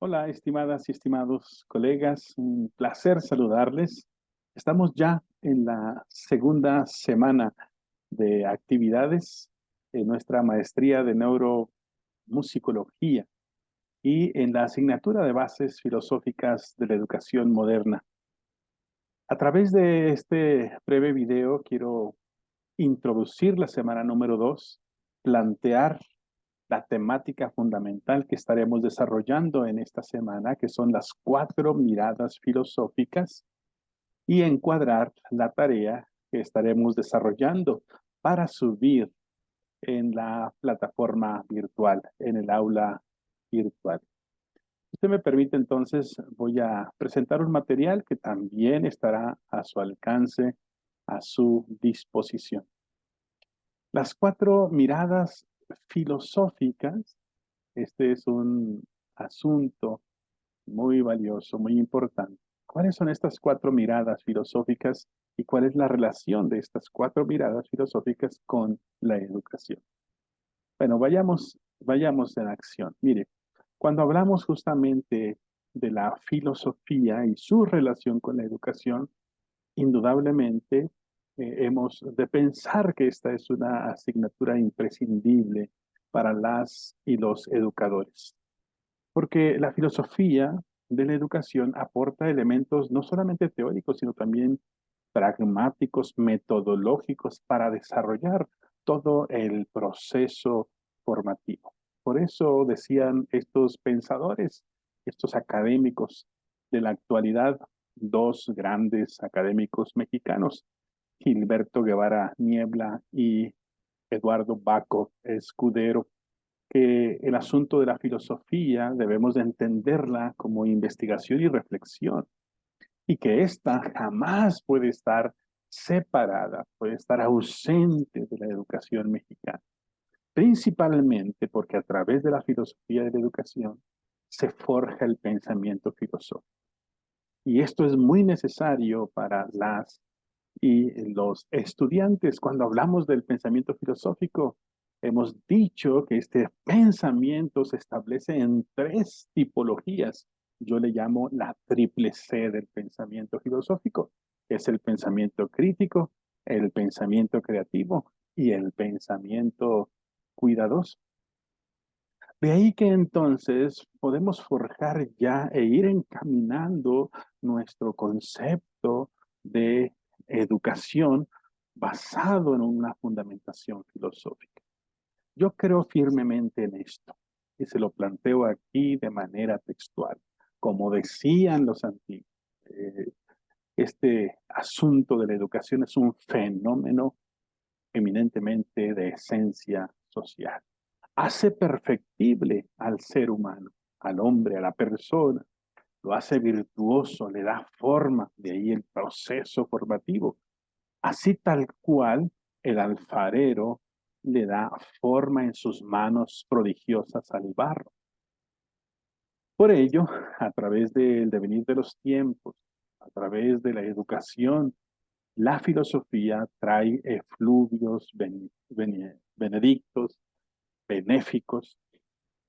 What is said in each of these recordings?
Hola, estimadas y estimados colegas, un placer saludarles. Estamos ya en la segunda semana de actividades en nuestra maestría de neuromusicología y en la asignatura de bases filosóficas de la educación moderna. A través de este breve video quiero introducir la semana número 2, plantear la temática fundamental que estaremos desarrollando en esta semana, que son las 4 miradas filosóficas, y encuadrar la tarea que estaremos desarrollando para subir en la plataforma virtual, en el aula virtual. Si usted me permite, entonces voy a presentar un material que también estará a su alcance, a su disposición. Las 4 miradas filosóficas. Este es un asunto muy valioso, muy importante. ¿Cuáles son estas 4 miradas filosóficas y cuál es la relación de estas 4 miradas filosóficas con la educación? Bueno, vayamos en acción. Mire, cuando hablamos justamente de la filosofía y su relación con la educación, indudablemente hemos de pensar que esta es una asignatura imprescindible para las y los educadores. Porque la filosofía de la educación aporta elementos no solamente teóricos, sino también pragmáticos, metodológicos para desarrollar todo el proceso formativo. Por eso decían estos pensadores, estos académicos de la actualidad, dos grandes académicos mexicanos, Gilberto Guevara Niebla y Eduardo Baco Escudero, que el asunto de la filosofía debemos de entenderla como investigación y reflexión, y que ésta jamás puede estar separada, puede estar ausente de la educación mexicana, principalmente porque a través de la filosofía de la educación se forja el pensamiento filosófico. Y esto es muy necesario para las y los estudiantes. Cuando hablamos del pensamiento filosófico, hemos dicho que este pensamiento se establece en 3 tipologías. Yo le llamo la triple C del pensamiento filosófico. Es el pensamiento crítico, el pensamiento creativo y el pensamiento cuidadoso. De ahí que entonces podemos forjar ya e ir encaminando nuestro concepto de educación basado en una fundamentación filosófica. Yo creo firmemente en esto y se lo planteo aquí de manera textual. Como decían los antiguos, eh, este asunto de la educación es un fenómeno eminentemente de esencia social. Hace perfectible al ser humano, al hombre, a la persona, lo hace virtuoso, le da forma, de ahí el proceso formativo. Así tal cual el alfarero le da forma en sus manos prodigiosas al barro. Por ello, a través del devenir de los tiempos, a través de la educación, la filosofía trae efluvios benedictos, benéficos,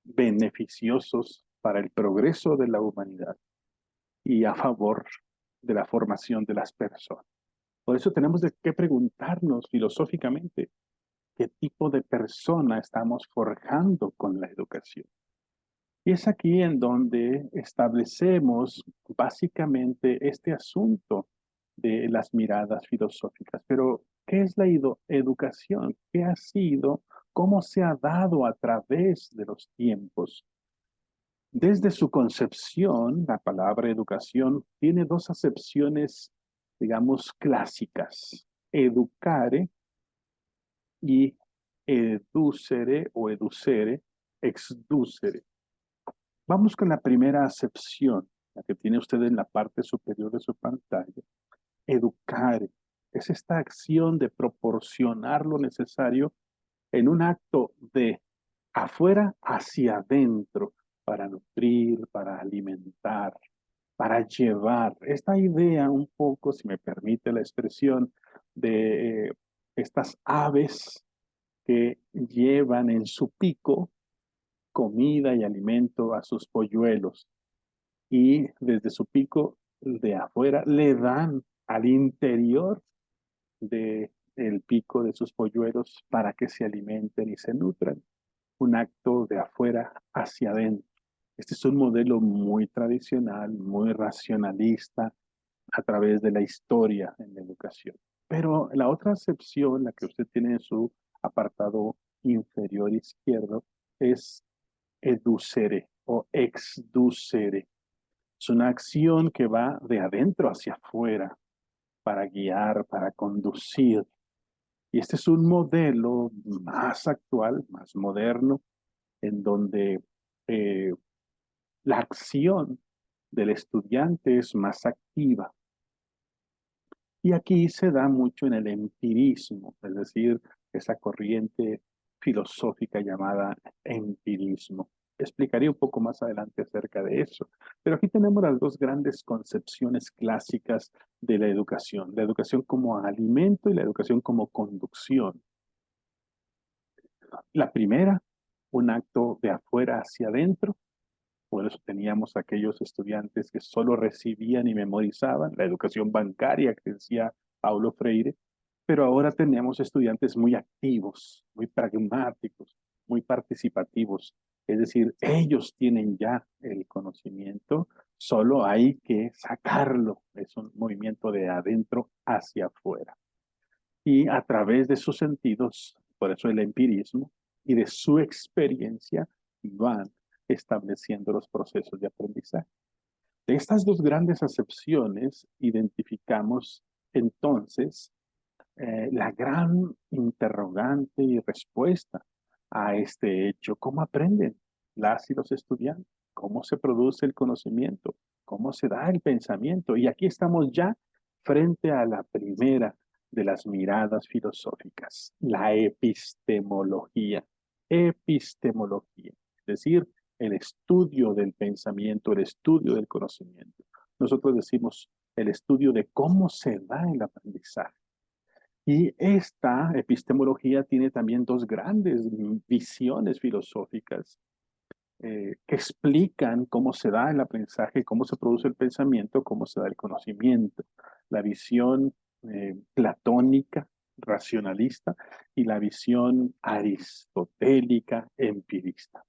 beneficiosos para el progreso de la humanidad y a favor de la formación de las personas. Por eso tenemos que preguntarnos filosóficamente qué tipo de persona estamos forjando con la educación. Y es aquí en donde establecemos básicamente este asunto de las miradas filosóficas. Pero, ¿qué es la educación? ¿Qué ha sido? ¿Cómo se ha dado a través de los tiempos? Desde su concepción, la palabra educación tiene dos acepciones, digamos, clásicas: educare y educere o educere, exducere. Vamos con la primera acepción, la que tiene usted en la parte superior de su pantalla. Educare es esta acción de proporcionar lo necesario en un acto de afuera hacia adentro, para nutrir, para alimentar, para llevar. Esta idea un poco, si me permite la expresión, de estas aves que llevan en su pico comida y alimento a sus polluelos. y desde su pico de afuera le dan al interior del pico de sus polluelos para que se alimenten y se nutran. Un acto de afuera hacia adentro. Este es un modelo muy tradicional, muy racionalista a través de la historia en la educación. Pero la otra acepción, la que usted tiene en su apartado inferior izquierdo, es educere o exducere. Es una acción que va de adentro hacia afuera para guiar, para conducir. Y este es un modelo más actual, más moderno, en donde eh, la acción del estudiante es más activa. Y aquí se da mucho en el empirismo, es decir, esa corriente filosófica llamada empirismo. Explicaré un poco más adelante acerca de eso. Pero aquí tenemos las dos grandes concepciones clásicas de la educación como alimento y la educación como conducción. La primera, un acto de afuera hacia adentro. Por eso teníamos aquellos estudiantes que solo recibían y memorizaban la educación bancaria que decía Paulo Freire, pero ahora tenemos estudiantes muy activos, muy pragmáticos, muy participativos. Es decir, ellos tienen ya el conocimiento, solo hay que sacarlo. Es un movimiento de adentro hacia afuera. Y a través de sus sentidos, por eso el empirismo, y de su experiencia, van estableciendo los procesos de aprendizaje. De estas dos grandes acepciones, identificamos entonces la gran interrogante y respuesta a este hecho. ¿Cómo aprenden las y los estudiantes? ¿Cómo se produce el conocimiento? ¿Cómo se da el pensamiento? Y aquí estamos ya frente a la primera de las miradas filosóficas, la epistemología. Epistemología, es decir, el estudio del pensamiento, el estudio del conocimiento. Nosotros decimos el estudio de cómo se da el aprendizaje. Y esta epistemología tiene también dos grandes visiones filosóficas que explican cómo se da el aprendizaje, cómo se produce el pensamiento, cómo se da el conocimiento. La visión platónica, racionalista, y la visión aristotélica, empirista.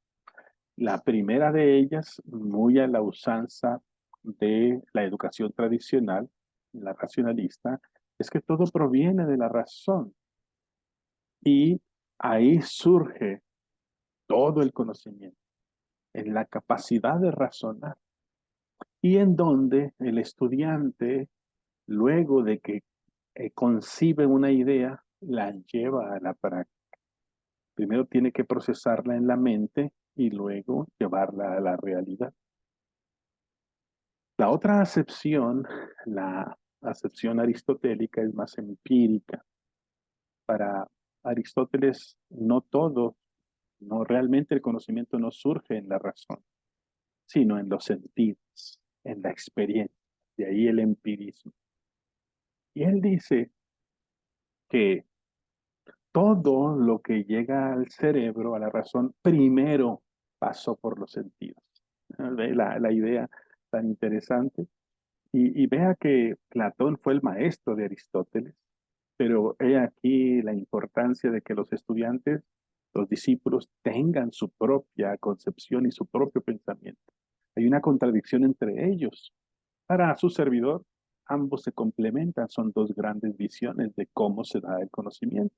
La primera de ellas, muy a la usanza de la educación tradicional, la racionalista, es que todo proviene de la razón y ahí surge todo el conocimiento, en la capacidad de razonar y en donde el estudiante, luego de que concibe una idea, la lleva a la práctica. Primero tiene que procesarla en la mente y luego llevarla a la realidad. La otra acepción, la acepción aristotélica, es más empírica. Para Aristóteles, no todo, no realmente el conocimiento no surge en la razón, sino en los sentidos, en la experiencia. De ahí el empirismo. Y él dice que todo lo que llega al cerebro, a la razón, primero pasó por los sentidos. ¿Ve la idea tan interesante? Y vea que Platón fue el maestro de Aristóteles, pero he aquí la importancia de que los estudiantes, los discípulos, tengan su propia concepción y su propio pensamiento. Hay una contradicción entre ellos. Para su servidor, ambos se complementan, son dos grandes visiones de cómo se da el conocimiento.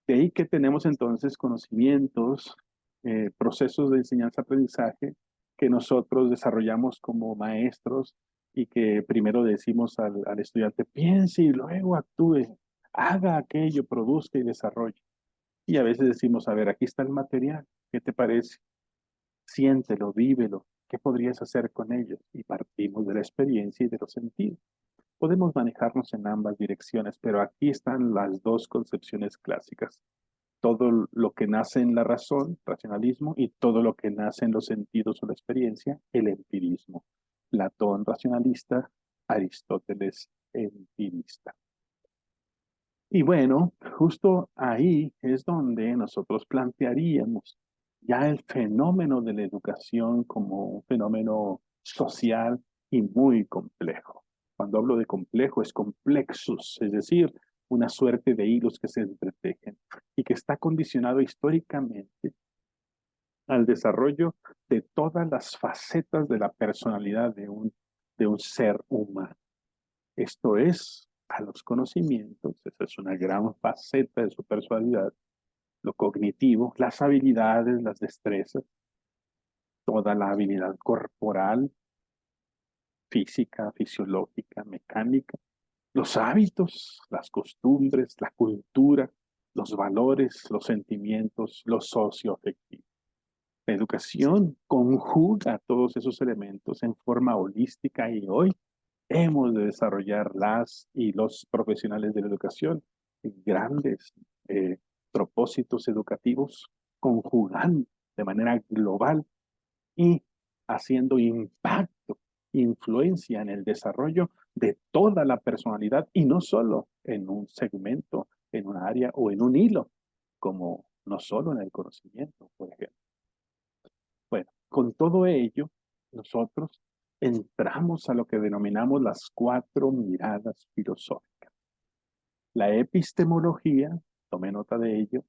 De ahí que tenemos entonces conocimientos, procesos de enseñanza-aprendizaje que nosotros desarrollamos como maestros y que primero decimos al estudiante, piense y luego actúe, haga aquello, produzca y desarrolle. Y a veces decimos, a ver, aquí está el material, ¿qué te parece? Siéntelo, vívelo, ¿qué podrías hacer con ello? Y partimos de la experiencia y de los sentidos. Podemos manejarnos en ambas direcciones, pero aquí están las dos concepciones clásicas. Todo lo que nace en la razón, racionalismo, y todo lo que nace en los sentidos o la experiencia, el empirismo. Platón racionalista, Aristóteles empirista. Y bueno, justo ahí es donde nosotros plantearíamos ya el fenómeno de la educación como un fenómeno social y muy complejo. Cuando hablo de complejo, es complexus, es decir, una suerte de hilos que se entretejen y que está condicionado históricamente al desarrollo de todas las facetas de la personalidad de un ser humano. Esto es, a los conocimientos, esa es una gran faceta de su personalidad, lo cognitivo, las habilidades, las destrezas, toda la habilidad corporal, física, fisiológica, mecánica, los hábitos, las costumbres, la cultura, los valores, los sentimientos, lo socioafectivo. La educación conjuga todos esos elementos en forma holística y hoy hemos de desarrollar las y los profesionales de la educación grandes propósitos educativos, conjugando de manera global y haciendo impacto, influencia en el desarrollo de toda la personalidad y no solo en un segmento, en un área o en un hilo, como no solo en el conocimiento, por ejemplo. Bueno, con todo ello, nosotros entramos a lo que denominamos las 4 miradas filosóficas. La epistemología, tome nota de ello,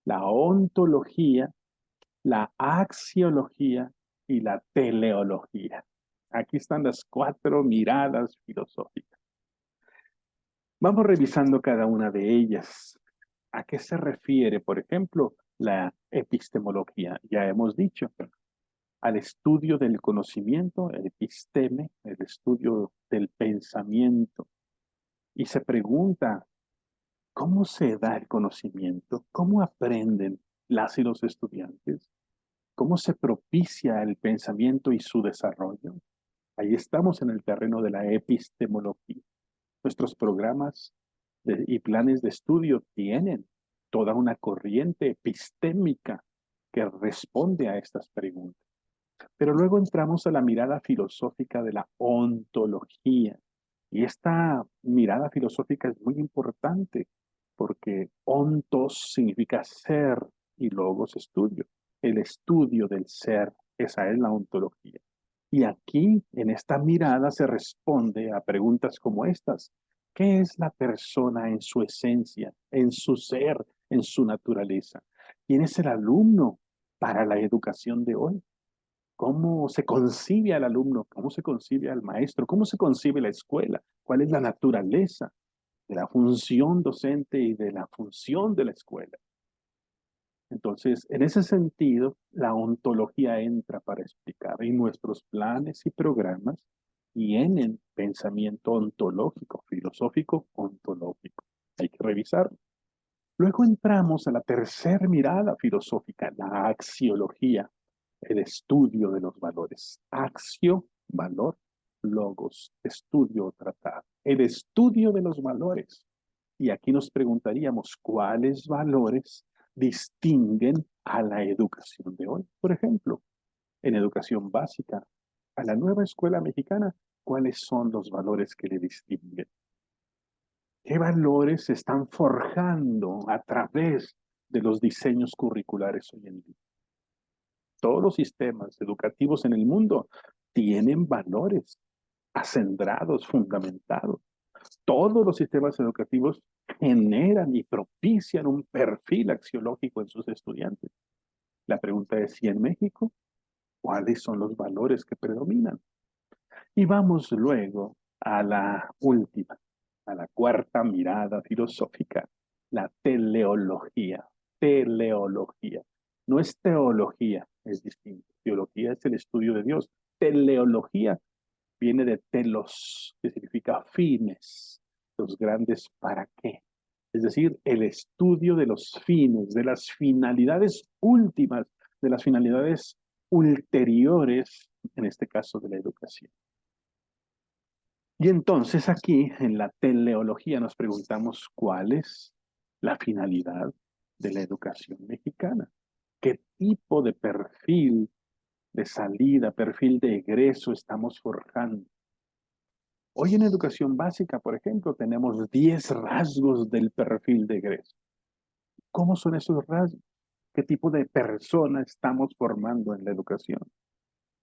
la ontología, la axiología y la teleología. Aquí están las 4 miradas filosóficas. Vamos revisando cada una de ellas. ¿A qué se refiere, por ejemplo, la epistemología? Ya hemos dicho, al estudio del conocimiento, el episteme, el estudio del pensamiento. Y se pregunta, ¿cómo se da el conocimiento? ¿Cómo aprenden las y los estudiantes? ¿Cómo se propicia el pensamiento y su desarrollo? Ahí estamos en el terreno de la epistemología. Nuestros programas y planes de estudio tienen toda una corriente epistémica que responde a estas preguntas. Pero luego entramos a la mirada filosófica de la ontología. Y esta mirada filosófica es muy importante porque ontos significa ser y logos estudio. El estudio del ser, esa es la ontología. Y aquí, en esta mirada, se responde a preguntas como estas. ¿Qué es la persona en su esencia, en su ser, en su naturaleza? ¿Quién es el alumno para la educación de hoy? ¿Cómo se concibe al alumno? ¿Cómo se concibe al maestro? ¿Cómo se concibe la escuela? ¿Cuál es la naturaleza de la función docente y de la función de la escuela? Entonces, en ese sentido, la ontología entra para explicar y nuestros planes y programas tienen pensamiento ontológico, filosófico ontológico. Hay que revisarlo. Luego entramos a la tercera mirada filosófica, la axiología, el estudio de los valores. Axio, valor, logos, estudio o tratado. El estudio de los valores. Y aquí nos preguntaríamos, ¿cuáles valores distinguen a la educación de hoy? Por ejemplo, en educación básica, a la nueva escuela mexicana, ¿cuáles son los valores que le distinguen? ¿Qué valores se están forjando a través de los diseños curriculares hoy en día? Todos los sistemas educativos en el mundo tienen valores acendrados, fundamentados. Todos los sistemas educativos generan y propician un perfil axiológico en sus estudiantes. La pregunta es, ¿y en México? ¿Cuáles son los valores que predominan? Y vamos luego a la última, a la cuarta mirada filosófica, la teleología. Teleología. No es teología, es distinto. Teología es el estudio de Dios. Teleología viene de telos, que significa fines, los grandes para qué. Es decir, el estudio de los fines, de las finalidades últimas, de las finalidades ulteriores, en este caso de la educación. Y entonces aquí en la teleología nos preguntamos cuál es la finalidad de la educación mexicana. ¿Qué tipo de perfil de salida, perfil de egreso estamos forjando? Hoy en educación básica, por ejemplo, tenemos 10 rasgos del perfil de egreso. ¿Cómo son esos rasgos? ¿Qué tipo de persona estamos formando en la educación?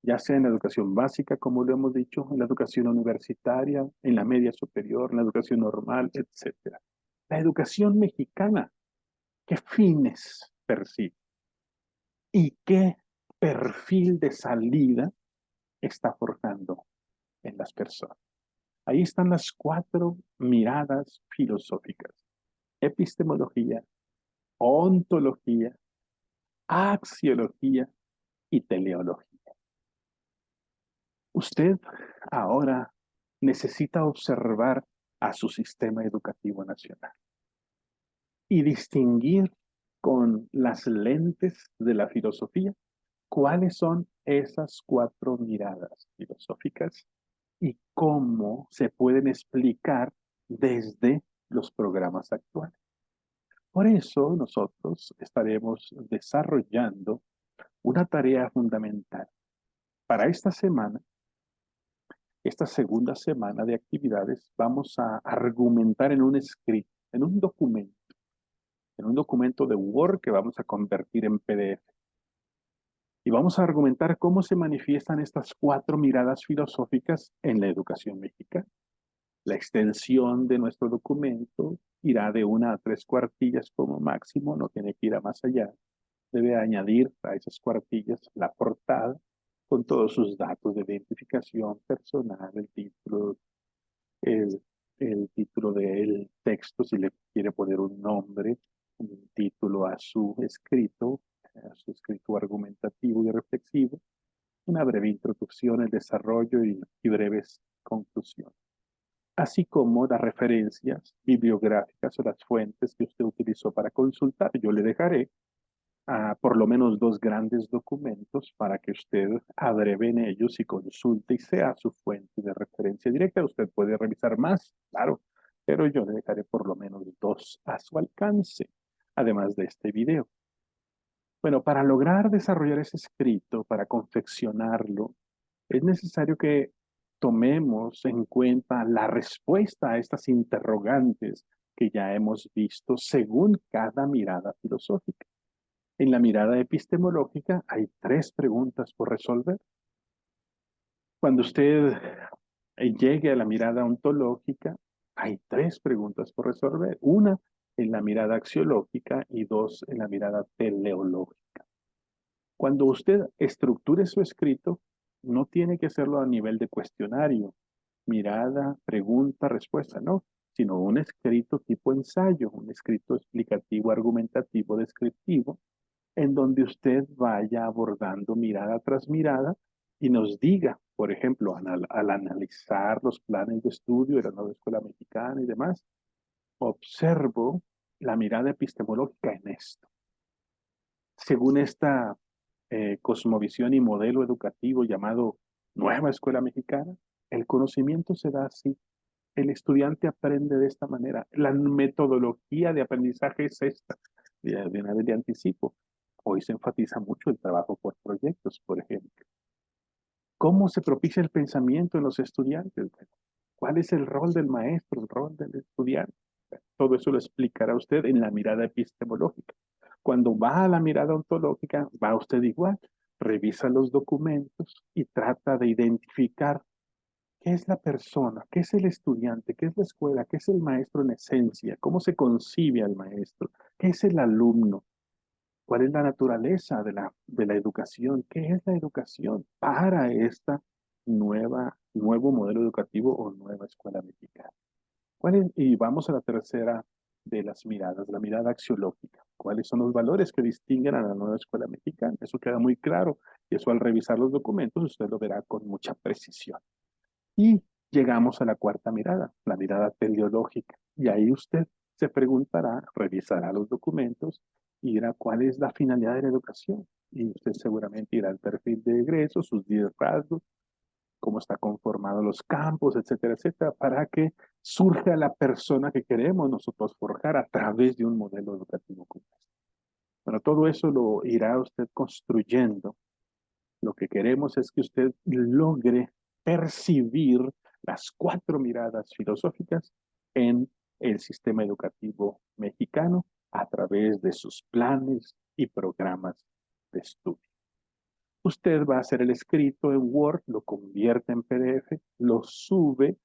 ya sea en la educación básica, como lo hemos dicho, en la educación universitaria, en la media superior, en la educación normal, etcétera. La educación mexicana, ¿qué fines persigue? ¿Y qué perfil de salida está forjando en las personas? Ahí están las cuatro miradas filosóficas: epistemología, ontología, axiología y teleología. Usted ahora necesita observar a su sistema educativo nacional y distinguir con las lentes de la filosofía cuáles son esas cuatro miradas filosóficas y cómo se pueden explicar desde los programas actuales. Por eso nosotros estaremos desarrollando una tarea fundamental para esta semana. Esta segunda semana de actividades vamos a argumentar en un escrito, en un documento de Word que vamos a convertir en PDF. Y vamos a argumentar cómo se manifiestan estas cuatro miradas filosóficas en la educación mexicana. La extensión de nuestro documento irá de 1 a 3 cuartillas como máximo, no tiene que ir a más allá. Debe añadir a esas cuartillas la portada con todos sus datos de identificación personal, el, el título del texto, si le quiere poner un nombre, un título a su escrito argumentativo y reflexivo, una breve introducción, el desarrollo y breves conclusiones, así como las referencias bibliográficas o las fuentes que usted utilizó para consultar. Yo le dejaré por lo menos 2 grandes documentos para que usted abreve en ellos y consulte y sea su fuente de referencia directa. Usted puede revisar más, claro, pero yo le dejaré por lo menos 2 a su alcance, además de este video. Bueno, para lograr desarrollar ese escrito, para confeccionarlo, es necesario que tomemos en cuenta la respuesta a estas interrogantes que ya hemos visto según cada mirada filosófica. En la mirada epistemológica hay 3 preguntas por resolver. Cuando usted llegue a la mirada ontológica, hay 3 preguntas por resolver. Una en la mirada axiológica y 2 en la mirada teleológica. Cuando usted estructure su escrito, no tiene que hacerlo a nivel de cuestionario, mirada, pregunta, respuesta, no, sino un escrito tipo ensayo, un escrito explicativo, argumentativo, descriptivo, en donde usted vaya abordando mirada tras mirada y nos diga, por ejemplo, al analizar los planes de estudio de la nueva escuela mexicana y demás, observo la mirada epistemológica en esto. Según esta cosmovisión y modelo educativo llamado Nueva Escuela Mexicana, el conocimiento se da así. El estudiante aprende de esta manera. La metodología de aprendizaje es esta. De una vez de anticipo. Hoy se enfatiza mucho el trabajo por proyectos, por ejemplo. ¿Cómo se propicia el pensamiento en los estudiantes? ¿Cuál es el rol del maestro, el rol del estudiante? Todo eso lo explicará usted en la mirada epistemológica. Cuando va a la mirada ontológica, va usted igual, revisa los documentos y trata de identificar qué es la persona, qué es el estudiante, qué es la escuela, qué es el maestro en esencia, cómo se concibe al maestro, qué es el alumno, cuál es la naturaleza de la educación, qué es la educación para esta nuevo modelo educativo o nueva escuela mexicana. Y vamos a la tercera de las miradas, la mirada axiológica. ¿Cuáles son los valores que distinguen a la nueva escuela mexicana? Eso queda muy claro y eso al revisar los documentos usted lo verá con mucha precisión. Y llegamos a la cuarta mirada, la mirada teleológica. Y ahí usted se preguntará, revisará los documentos y dirá cuál es la finalidad de la educación. Y usted seguramente irá al perfil de egreso, sus 10 rasgos, cómo está conformado los campos, etcétera, etcétera, para que surja la persona que queremos nosotros forjar a través de un modelo educativo como este. Bueno, todo eso lo irá usted construyendo. Lo que queremos es que usted logre percibir las 4 miradas filosóficas en el sistema educativo mexicano a través de sus planes y programas de estudio. Usted va a hacer el escrito en Word, lo convierte en PDF, lo sube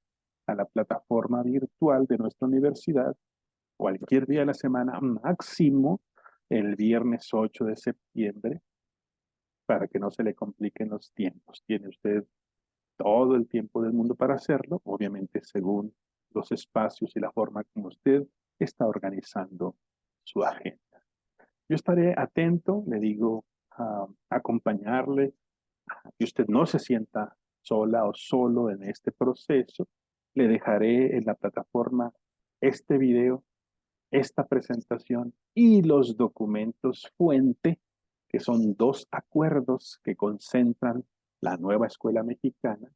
a la plataforma virtual de nuestra universidad cualquier día de la semana, máximo el viernes 8 de septiembre, para que no se le compliquen los tiempos. Tiene usted todo el tiempo del mundo para hacerlo, obviamente según los espacios y la forma como usted está organizando su agenda. Yo estaré atento, le digo, a acompañarle, a que usted no se sienta sola o solo en este proceso. Le dejaré en la plataforma este video, esta presentación y los documentos fuente, que son dos acuerdos que concentran la nueva escuela mexicana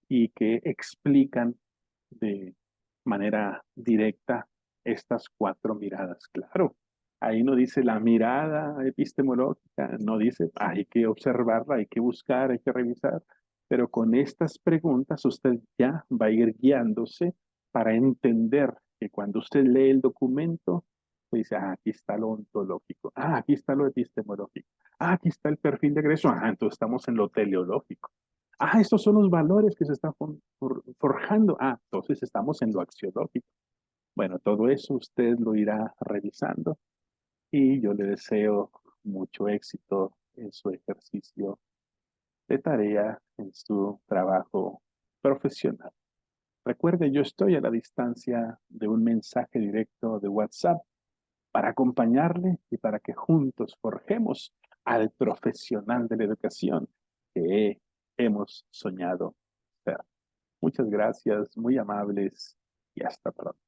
y que explican de manera directa estas cuatro miradas. Claro, ahí no dice la mirada epistemológica, no dice hay que observarla, hay que buscar, hay que revisar, pero con estas preguntas usted ya va a ir guiándose para entender que cuando usted lee el documento, dice, aquí está lo ontológico, aquí está lo epistemológico, aquí está el perfil de egreso, entonces estamos en lo teleológico. Estos son los valores que se están forjando. Entonces estamos en lo axiológico. Bueno, todo eso usted lo irá revisando y yo le deseo mucho éxito en su ejercicio de tarea, en su trabajo profesional. Recuerde, yo estoy a la distancia de un mensaje directo de WhatsApp para acompañarle y para que juntos forjemos al profesional de la educación que hemos soñado ser. Muchas gracias, muy amables y hasta pronto.